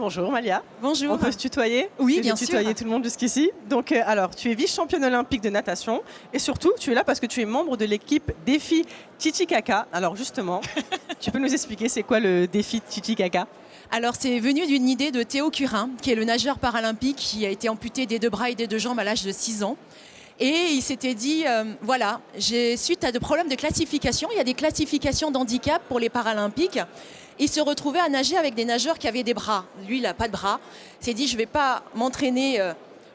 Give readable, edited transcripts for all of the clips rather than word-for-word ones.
Bonjour Malia. Bonjour. On peut se tutoyer? Oui, bien J'ai sûr. tutoyé tout le monde jusqu'ici. Donc, alors, tu es vice-championne olympique de natation et surtout, tu es là parce que tu es membre de l'équipe Défi Titicaca. Alors justement, tu peux nous expliquer c'est quoi le défi Titicaca? Alors, c'est venu d'une idée de Théo Curin, qui est le nageur paralympique qui a été amputé des deux bras et des deux jambes à l'âge de 6 ans. Et il s'était dit, voilà, suite à des problèmes de classification, il y a des classifications d'handicap pour les paralympiques. Il se retrouvait à nager avec des nageurs qui avaient des bras. Lui, il n'a pas de bras. Il s'est dit, je ne vais pas m'entraîner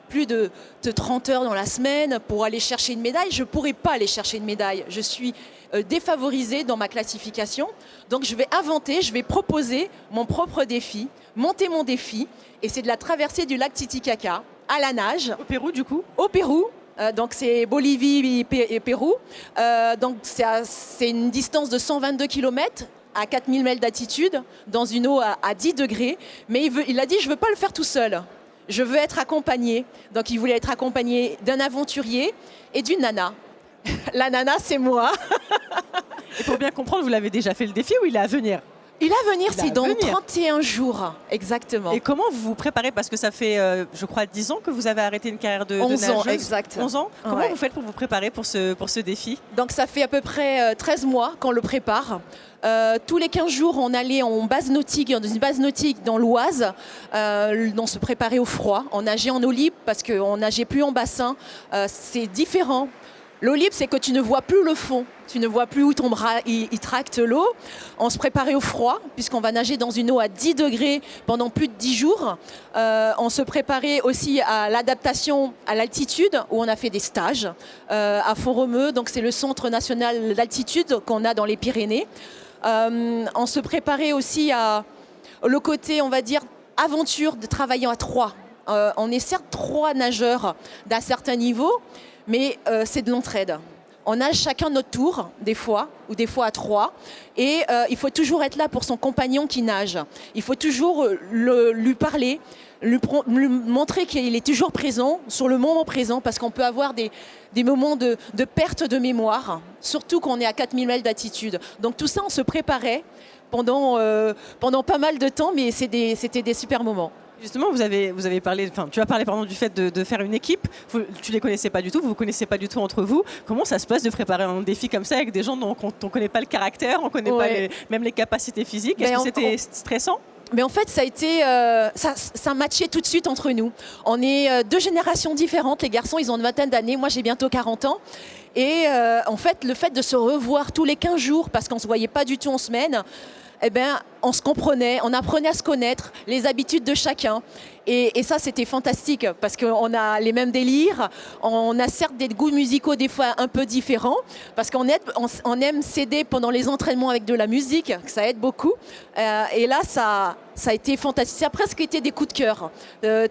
plus de 30 heures dans la semaine pour aller chercher une médaille. Je ne pourrai pas aller chercher une médaille. Je suis défavorisée dans ma classification. Donc, je vais inventer, je vais proposer mon propre défi, monter mon défi. Et c'est de la traversée du lac Titicaca à la nage. Au Pérou, du coup? Au Pérou. Donc c'est Bolivie et Pérou. Donc c'est une distance de 122 km à 4000 mètres d'altitude dans une eau à 10 degrés. Mais il a dit, je ne veux pas le faire tout seul. Je veux être accompagné. Donc il voulait être accompagné d'un aventurier et d'une nana. La nana, c'est moi. Et pour bien comprendre, vous l'avez déjà fait le défi ou il est à venir? Il est à venir, c'est dans 31 jours, exactement. Et comment vous vous préparez? Parce que ça fait, je crois, 10 ans que vous avez arrêté une carrière de 11 nageuse. ans, exact. 11 ans. Comment Ouais. vous faites pour vous préparer pour ce défi? Donc ça fait à peu près 13 mois qu'on le prépare. Tous les 15 jours, on allait en base nautique, dans une base nautique dans l'Oise, on se préparait au froid. On nageait en eau libre parce qu'on nageait plus en bassin. C'est différent. L'eau libre, c'est que tu ne vois plus le fond. Tu ne vois plus où ton bras il tracte l'eau. On se préparait au froid, puisqu'on va nager dans une eau à 10 degrés pendant plus de 10 jours. On se préparait aussi à l'adaptation à l'altitude, où on a fait des stages à Font-Romeu. Donc c'est le centre national d'altitude qu'on a dans les Pyrénées. On se préparait aussi à le côté, on va dire, aventure de travailler à 3. On est certes 3 nageurs d'un certain niveau, mais c'est de l'entraide. On nage chacun notre tour, des fois, ou des fois à 3. Et il faut toujours être là pour son compagnon qui nage. Il faut toujours lui parler, lui montrer qu'il est toujours présent, sur le moment présent, parce qu'on peut avoir des moments de perte de mémoire, surtout quand on est à 4000 mètres d'altitude. Donc tout ça, on se préparait pendant pas mal de temps, mais c'était des super moments. Justement, vous avez parlé, tu as parlé du fait de faire une équipe. Tu les connaissais pas du tout, vous connaissez pas du tout entre vous. Comment ça se passe de préparer un défi comme ça avec des gens dont on connaît pas le caractère, on connaît pas même les capacités physiques? Est-ce que c'était stressant? Mais en fait, ça a été, ça matchait tout de suite entre nous. On est 2 générations différentes. Les garçons, ils ont une vingtaine d'années. Moi, j'ai bientôt 40 ans. Et en fait, le fait de se revoir tous les 15 jours, parce qu'on ne se voyait pas du tout en semaine, eh ben, on se comprenait, on apprenait à se connaître, les habitudes de chacun. Et ça, c'était fantastique parce qu'on a les mêmes délires. On a certes des goûts musicaux des fois un peu différents parce qu'on aime s'aider pendant les entraînements avec de la musique, ça aide beaucoup. Et là, ça a été fantastique. Ça a presque été des coups de cœur.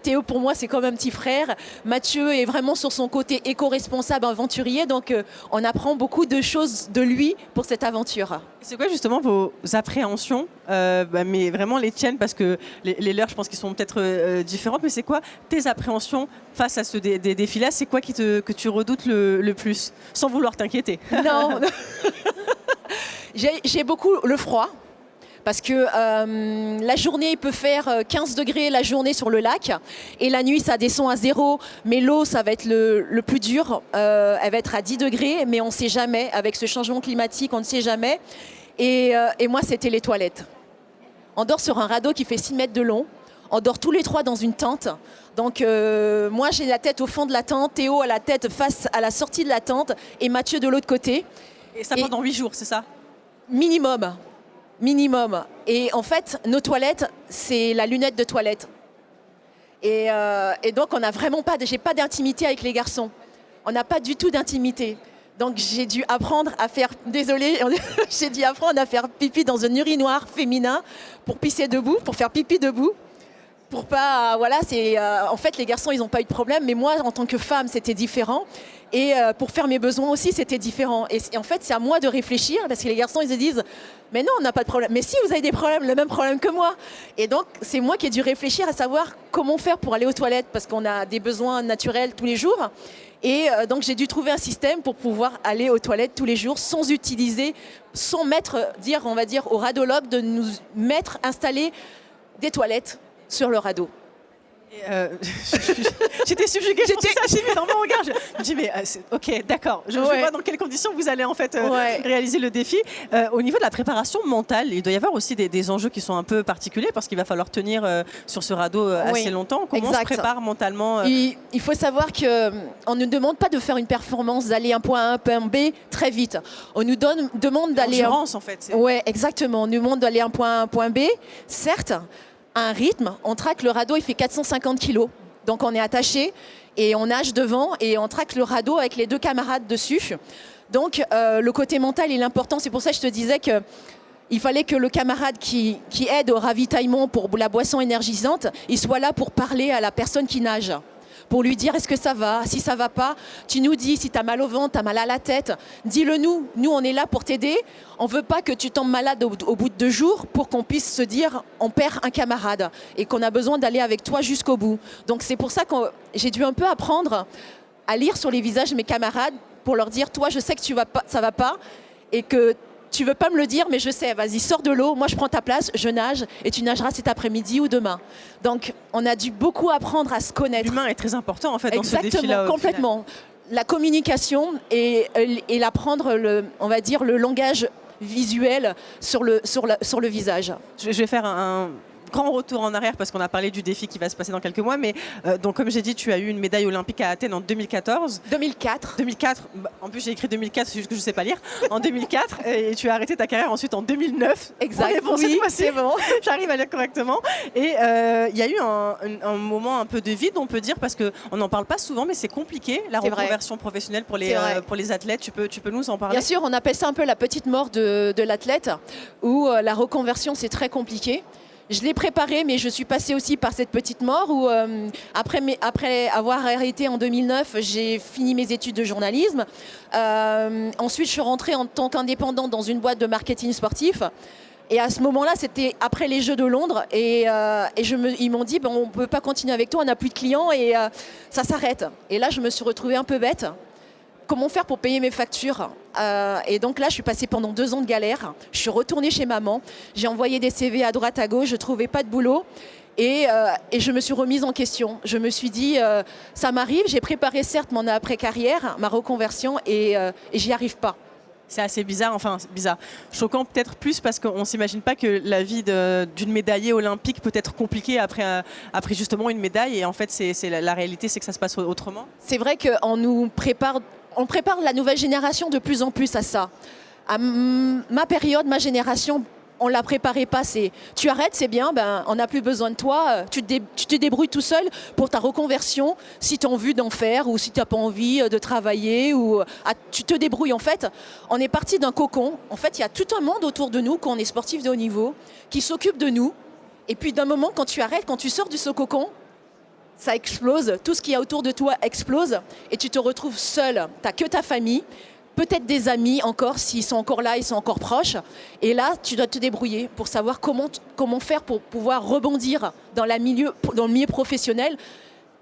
Théo, pour moi, c'est comme un petit frère. Mathieu est vraiment sur son côté éco-responsable, aventurier. Donc, on apprend beaucoup de choses de lui pour cette aventure. C'est quoi justement vos appréhensions, mais vraiment les tiennes, parce que les leurs, je pense qu'ils sont peut-être différentes, mais c'est quoi tes appréhensions face à des défis-là? C'est quoi que tu redoutes le plus, sans vouloir t'inquiéter? Non, j'ai beaucoup le froid. Parce que la journée, il peut faire 15 degrés la journée sur le lac. Et la nuit, ça descend à 0. Mais l'eau, ça va être le plus dur. Elle va être à 10 degrés. Mais on ne sait jamais. Avec ce changement climatique, on ne sait jamais. Et moi, c'était les toilettes. On dort sur un radeau qui fait 6 mètres de long. On dort tous les 3 dans une tente. Donc moi, j'ai la tête au fond de la tente. Théo a la tête face à la sortie de la tente. Et Mathieu de l'autre côté. Et ça pendant 8 jours, c'est ça? Minimum. Et en fait, nos toilettes, c'est la lunette de toilette. Et donc, on n'a vraiment j'ai pas d'intimité avec les garçons. On n'a pas du tout d'intimité. Donc, j'ai dû apprendre à faire, j'ai dû apprendre à faire pipi dans un urinoir féminin pour pisser debout, pour faire pipi debout. Pour pas, voilà, en fait, les garçons, ils n'ont pas eu de problème, mais moi, en tant que femme, c'était différent. Et pour faire mes besoins aussi, c'était différent. Et en fait, c'est à moi de réfléchir, parce que les garçons, ils se disent, mais non, on n'a pas de problème. Mais si, vous avez des problèmes, le même problème que moi. Et donc, c'est moi qui ai dû réfléchir à savoir comment faire pour aller aux toilettes, parce qu'on a des besoins naturels tous les jours. Et donc, j'ai dû trouver un système pour pouvoir aller aux toilettes tous les jours sans on va dire, au radiologue de nous installer des toilettes sur le radeau. J'étais subjuguée, j'ai ça, j'ai vu dans mon regard. Je me dis, mais ok, d'accord. Je vois dans quelles conditions vous allez en fait réaliser le défi. Au niveau de la préparation mentale, il doit y avoir aussi des enjeux qui sont un peu particuliers parce qu'il va falloir tenir sur ce radeau assez longtemps. Comment on se prépare mentalement Il faut savoir qu'on ne demande pas de faire une performance, d'aller un point A, un point B très vite. On nous demande d'aller... L'endurance en fait. Oui, exactement. On nous demande d'aller un point A, un point B, certes. Un rythme, on traque le radeau, il fait 450 kg. Donc on est attaché et on nage devant et on traque le radeau avec les 2 camarades dessus. Donc le côté mental il est important. C'est pour ça que je te disais qu'il fallait que le camarade qui aide au ravitaillement pour la boisson énergisante, il soit là pour parler à la personne qui nage. Pour lui dire est-ce que ça va, si ça va pas, tu nous dis si tu as mal au ventre, tu as mal à la tête, dis-le nous, on est là pour t'aider. On veut pas que tu tombes malade au bout de 2 jours pour qu'on puisse se dire on perd un camarade et qu'on a besoin d'aller avec toi jusqu'au bout. Donc c'est pour ça que j'ai dû un peu apprendre à lire sur les visages de mes camarades pour leur dire toi je sais que ça va pas et que tu veux pas me le dire, mais je sais, vas-y, sors de l'eau, moi je prends ta place, je nage, et tu nageras cet après-midi ou demain. Donc, on a dû beaucoup apprendre à se connaître. L'humain est très important, en fait, dans ce défi-là. Exactement, complètement. La communication et l'apprendre, on va dire, le langage visuel sur le visage. Je vais faire un grand retour en arrière parce qu'on a parlé du défi qui va se passer dans quelques mois, mais donc comme j'ai dit, tu as eu une médaille olympique à Athènes en 2014. 2004. En plus j'ai écrit 2004, c'est juste que je ne sais pas lire. En 2004 et tu as arrêté ta carrière ensuite en 2009. Exact. Oui, c'est bon. J'arrive à lire correctement. Et il y a eu un moment un peu de vide, on peut dire, parce qu'on n'en parle pas souvent, mais c'est compliqué la reconversion professionnelle pour les athlètes. Tu peux nous en parler? Bien sûr, on appelle ça un peu la petite mort de l'athlète, où la reconversion c'est très compliqué. Je l'ai préparé, mais je suis passée aussi par cette petite mort où, après avoir arrêté en 2009, j'ai fini mes études de journalisme. Ensuite, je suis rentrée en tant qu'indépendante dans une boîte de marketing sportif. Et à ce moment-là, c'était après les Jeux de Londres. Et ils m'ont dit, bon, on ne peut pas continuer avec toi, on n'a plus de clients et ça s'arrête. Et là, je me suis retrouvée un peu bête. Comment faire pour payer mes factures? Et donc là, je suis passée pendant 2 ans de galère. Je suis retournée chez maman. J'ai envoyé des CV à droite, à gauche. Je ne trouvais pas de boulot. Et je me suis remise en question. Je me suis dit, ça m'arrive. J'ai préparé certes mon après-carrière, ma reconversion, et j'y arrive pas. C'est assez bizarre, choquant peut-être plus parce qu'on ne s'imagine pas que la vie d'une médaillée olympique peut être compliquée après justement une médaille. Et en fait, la réalité, c'est que ça se passe autrement. C'est vrai qu'on nous prépare... On prépare la nouvelle génération de plus en plus à ça. À ma période, ma génération, on ne la préparait pas. Tu arrêtes, c'est bien, on n'a plus besoin de toi. Tu te débrouilles tout seul pour ta reconversion. Si tu as envie d'en faire ou si tu n'as pas envie de travailler, tu te débrouilles. En fait, on est parti d'un cocon. En fait, il y a tout un monde autour de nous, quand on est sportif de haut niveau, qui s'occupe de nous. Et puis d'un moment, quand tu arrêtes, quand tu sors de ce cocon, ça explose, tout ce qu'il y a autour de toi explose et tu te retrouves seul. Tu n'as que ta famille, peut-être des amis encore, s'ils sont encore là, ils sont encore proches. Et là, tu dois te débrouiller pour savoir comment faire pour pouvoir rebondir dans le milieu professionnel,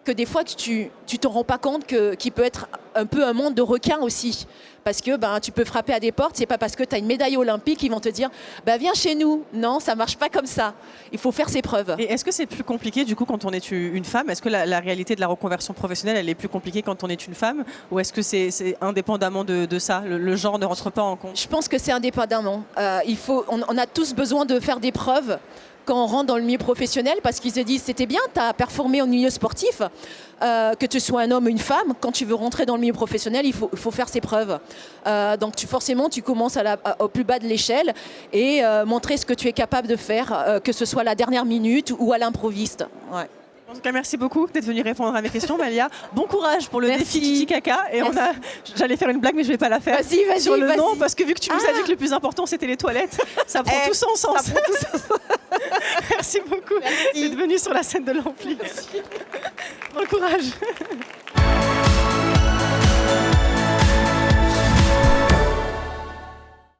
que des fois tu ne te rends pas compte qu'il peut être un peu un monde de requins aussi. Parce que tu peux frapper à des portes, c'est pas parce que tu as une médaille olympique qu'ils vont te dire viens chez nous. Non, ça marche pas comme ça. Il faut faire ses preuves. Et est-ce que c'est plus compliqué du coup quand on est une femme? Est-ce que la réalité de la reconversion professionnelle elle est plus compliquée quand on est une femme? Ou est-ce que c'est indépendamment de ça? Le genre ne rentre pas en compte? Je pense que c'est indépendamment. On a tous besoin de faire des preuves quand on rentre dans le milieu professionnel, parce qu'ils se disent c'était bien, tu as performé au milieu sportif, que tu sois un homme ou une femme, quand tu veux rentrer dans le milieu professionnel, il faut faire ses preuves. Donc forcément, tu commences au plus bas de l'échelle et montrer ce que tu es capable de faire, que ce soit à la dernière minute ou à l'improviste. Ouais. En tout cas, merci beaucoup d'être venue répondre à mes questions, Malia. Bon courage pour le défi Titicaca. Et j'allais faire une blague, mais je ne vais pas la faire. Vas-y, sur le nom, parce que vu que tu nous as dit que le plus important, c'était les toilettes, ça prend tout son sens. Merci beaucoup d'être venue sur la scène de l'Ampli. Bon courage.